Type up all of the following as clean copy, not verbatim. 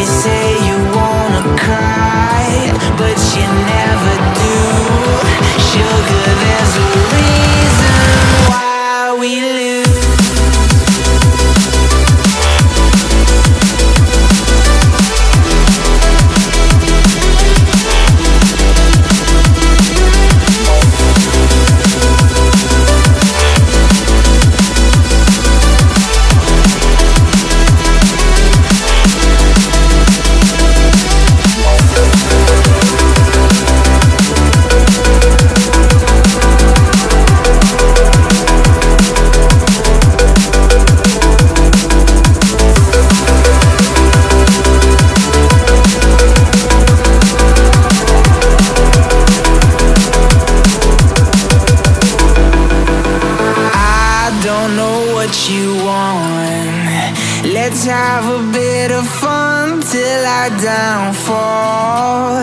say you wanna cry, but you never do. Sugar, there's a reason why we lose. You want. Let's have a bit of fun till our downfall.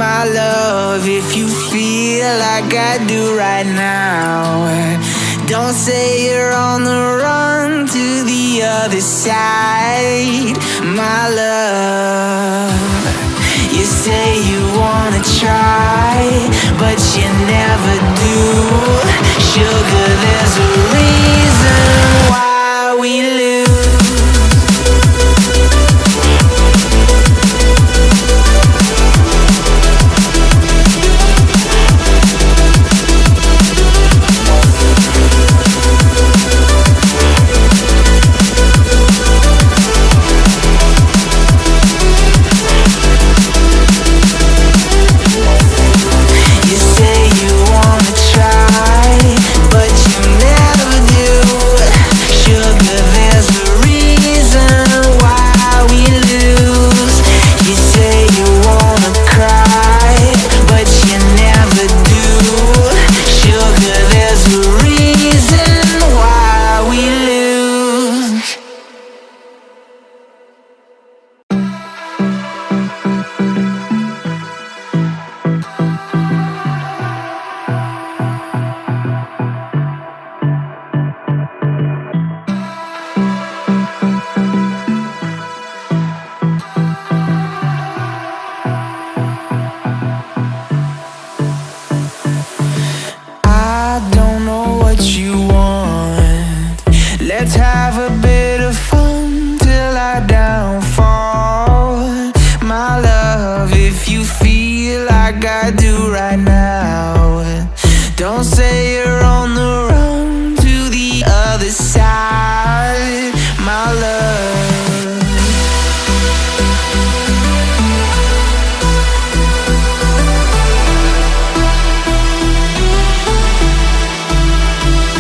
My love, if you feel like I do right now, don't say you're on the run to the other side. My love, you say you wanna try, but you never do. Sugar, there's a reason why we lose. Let's have a bit of fun till I downfall. My love, if you feel like I do right now,